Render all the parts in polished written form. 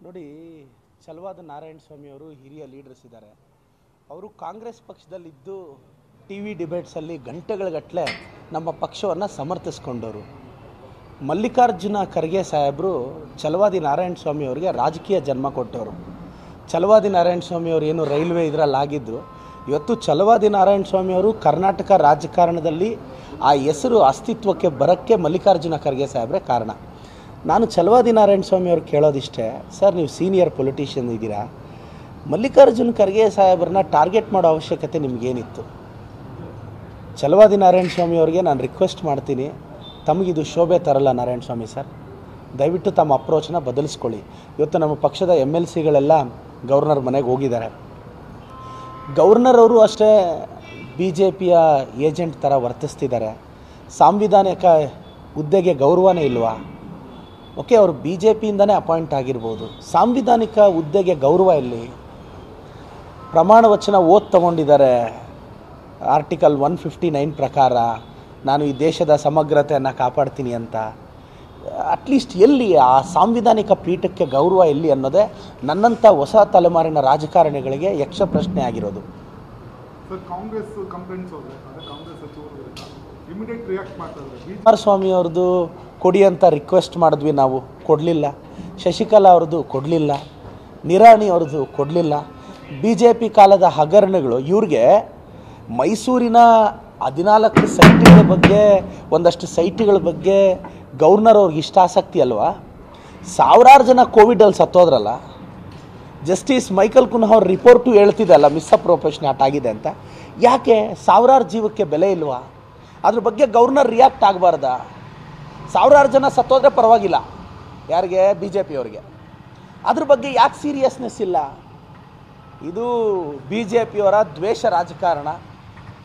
ನೋಡಿ, ಛಲವಾದ ನಾರಾಯಣ ಸ್ವಾಮಿ ಅವರು ಹಿರಿಯ ಲೀಡರ್ಸ್ ಇದ್ದಾರೆ. ಅವರು ಕಾಂಗ್ರೆಸ್ ಪಕ್ಷದಲ್ಲಿದ್ದು ಟಿ ವಿ ಡಿಬೇಟ್ಸಲ್ಲಿ ಗಂಟೆಗಳಗಟ್ಟಲೆ ನಮ್ಮ ಪಕ್ಷವನ್ನು ಸಮರ್ಥಿಸ್ಕೊಂಡವರು. ಮಲ್ಲಿಕಾರ್ಜುನ ಖರ್ಗೆ ಸಾಹೇಬರು ಛಲವಾದಿ ನಾರಾಯಣ ಸ್ವಾಮಿ ಅವರಿಗೆ ರಾಜಕೀಯ ಜನ್ಮ ಕೊಟ್ಟವರು. ಛಲವಾದಿ ನಾರಾಯಣ ಸ್ವಾಮಿ ಅವರು ಏನು ರೈಲ್ವೆ ಇದರಲ್ಲಾಗಿದ್ದು, ಇವತ್ತು ಛಲವಾದಿ ನಾರಾಯಣ ಸ್ವಾಮಿ ಅವರು ಕರ್ನಾಟಕ ರಾಜಕಾರಣದಲ್ಲಿ ಆ ಹೆಸರು ಅಸ್ತಿತ್ವಕ್ಕೆ ಬರೋಕ್ಕೆ ಮಲ್ಲಿಕಾರ್ಜುನ ಖರ್ಗೆ ಸಾಹೇಬ್ರೆ ಕಾರಣ. ನಾನು ಛಲವಾದಿ ನಾರಾಯಣ ಸ್ವಾಮಿ ಅವ್ರು ಕೇಳೋದಿಷ್ಟೇ, ಸರ್ ನೀವು ಸೀನಿಯರ್ ಪೊಲಿಟಿಷಿಯನ್ ಇದ್ದೀರಾ, ಮಲ್ಲಿಕಾರ್ಜುನ ಖರ್ಗೆ ಸಾಹೇಬ್ರನ್ನ ಟಾರ್ಗೆಟ್ ಮಾಡೋ ಅವಶ್ಯಕತೆ ನಿಮಗೇನಿತ್ತು? ಛಲವಾದಿ ನಾರಾಯಣ ಸ್ವಾಮಿ ಅವ್ರಿಗೆ ನಾನು ರಿಕ್ವೆಸ್ಟ್ ಮಾಡ್ತೀನಿ, ತಮಗಿದು ಶೋಭೆ ತರಲ್ಲ ನಾರಾಯಣ ಸ್ವಾಮಿ ಸರ್, ದಯವಿಟ್ಟು ತಮ್ಮ ಅಪ್ರೋಚನ್ನ ಬದಲಿಸ್ಕೊಳ್ಳಿ. ಇವತ್ತು ನಮ್ಮ ಪಕ್ಷದ MLCಗಳೆಲ್ಲ ಗವರ್ನರ್ ಮನೆಗೆ ಹೋಗಿದ್ದಾರೆ. ಗವರ್ನರ್ ಅವರು ಅಷ್ಟೇ BJPಯ ಏಜೆಂಟ್ ಥರ ವರ್ತಿಸ್ತಿದ್ದಾರೆ. ಸಾಂವಿಧಾನಿಕ ಹುದ್ದೆಗೆ ಗೌರವನೇ ಇಲ್ವಾ? ಓಕೆ, ಅವರು BJPಯಿಂದನೇ ಅಪಾಯಿಂಟ್ ಆಗಿರ್ಬೋದು, ಸಾಂವಿಧಾನಿಕ ಹುದ್ದೆಗೆ ಗೌರವ ಇಲ್ಲಿ. ಪ್ರಮಾಣ ವಚನ ತಗೊಂಡಿದ್ದಾರೆ. ಆರ್ಟಿಕಲ್ 159 ಪ್ರಕಾರ ನಾನು ಈ ದೇಶದ ಸಮಗ್ರತೆಯನ್ನು ಕಾಪಾಡ್ತೀನಿ ಅಂತ. ಅಟ್ಲೀಸ್ಟ್ ಎಲ್ಲಿ ಆ ಸಾಂವಿಧಾನಿಕ ಪೀಠಕ್ಕೆ ಗೌರವ ಎಲ್ಲಿ ಅನ್ನೋದೇ ನನ್ನಂಥ ಹೊಸ ತಲೆಮಾರಿನ ರಾಜಕಾರಣಿಗಳಿಗೆ ಯಕ್ಷ ಪ್ರಶ್ನೆ ಆಗಿರೋದು. ಕುಮಾರಸ್ವಾಮಿ ಅವ್ರದ್ದು ಕೊಡಿ ಅಂತ ರಿಕ್ವೆಸ್ಟ್ ಮಾಡಿದ್ವಿ, ನಾವು ಕೊಡಲಿಲ್ಲ. ಶಶಿಕಲಾ ಅವ್ರದ್ದು ಕೊಡಲಿಲ್ಲ. ನಿರಾಣಿ ಅವ್ರದ್ದು ಕೊಡಲಿಲ್ಲ. BJP ಕಾಲದ ಹಗರಣಗಳು ಇವ್ರಿಗೆ ಮೈಸೂರಿನ 14 ಸೈಟ್ಗಳ ಬಗ್ಗೆ, ಒಂದಷ್ಟು ಸೈಟ್ಗಳ ಬಗ್ಗೆ ಗವರ್ನರ್ ಅವ್ರಿಗೆ ಇಷ್ಟ ಆಸಕ್ತಿ ಅಲ್ವಾ? ಸಾವಿರಾರು ಜನ ಕೋವಿಡಲ್ಲಿ ಸತ್ತೋದ್ರಲ್ಲ. ಜಸ್ಟಿಸ್ ಮೈಕಲ್ ಕುನ್ಹಾ ಅವ್ರ ರಿಪೋರ್ಟು ಹೇಳ್ತಿದ್ದಲ್ಲ ಮಿಸ್ಅಪ್ರೋಪೇಷನೇಟ್ ಆಗಿದೆ ಅಂತ. ಯಾಕೆ ಸಾವಿರಾರು ಜೀವಕ್ಕೆ ಬೆಲೆ ಇಲ್ವಾ? ಅದ್ರ ಬಗ್ಗೆ ಗವರ್ನರ್ ರಿಯಾಕ್ಟ್ ಆಗಬಾರ್ದಾ? ಸಾವಿರಾರು ಜನ ಸತ್ತೋದ್ರೆ ಪರವಾಗಿಲ್ಲ, ಯಾರಿಗೆ? BJP ಅವ್ರಿಗೆ. ಅದ್ರ ಬಗ್ಗೆ ಯಾಕೆ ಸೀರಿಯಸ್ನೆಸ್ ಇಲ್ಲ? ಇದು BJPಯವರ ದ್ವೇಷ ರಾಜಕಾರಣ.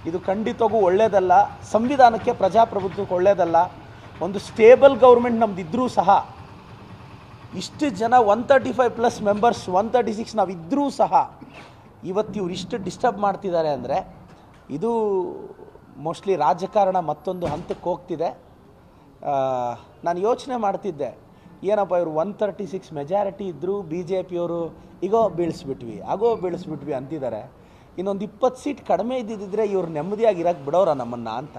ಇದು ಖಂಡಿತವಾಗೂ ಒಳ್ಳೆಯದಲ್ಲ, ಸಂವಿಧಾನಕ್ಕೆ ಪ್ರಜಾಪ್ರಭುತ್ವಕ್ಕೆ ಒಳ್ಳೆಯದಲ್ಲ. ಒಂದು ಸ್ಟೇಬಲ್ ಗೌರ್ಮೆಂಟ್ ನಮ್ದಿದ್ರೂ ಸಹ, ಇಷ್ಟು ಜನ 135+ ಮೆಂಬರ್ಸ್, 136 ನಾವಿದ್ದರೂ ಸಹ ಇವತ್ತು ಇವ್ರು ಇಷ್ಟು ಡಿಸ್ಟರ್ಬ್ ಮಾಡ್ತಿದ್ದಾರೆ ಅಂದರೆ ಇದು ಮೋಸ್ಟ್ಲಿ ರಾಜಕಾರಣ ಮತ್ತೊಂದು ಹಂತಕ್ಕೆ ಹೋಗ್ತಿದೆ. ನಾನು ಯೋಚನೆ ಮಾಡ್ತಿದ್ದೆ, ಏನಪ್ಪ ಇವರು 136 ಮೆಜಾರಿಟಿ ಇದ್ದರೂ BJPಯವರು ಈಗೋ ಬೀಳಿಸ್ಬಿಟ್ವಿ ಅಂತಿದ್ದಾರೆ. ಇನ್ನೊಂದು 20 ಸೀಟ್ ಕಡಿಮೆ ಇದ್ದಿದ್ದರೆ ಇವ್ರು ನೆಮ್ಮದಿಯಾಗಿರೋಕ್ಕೆ ಬಿಡೋರ ನಮ್ಮನ್ನು ಅಂತ.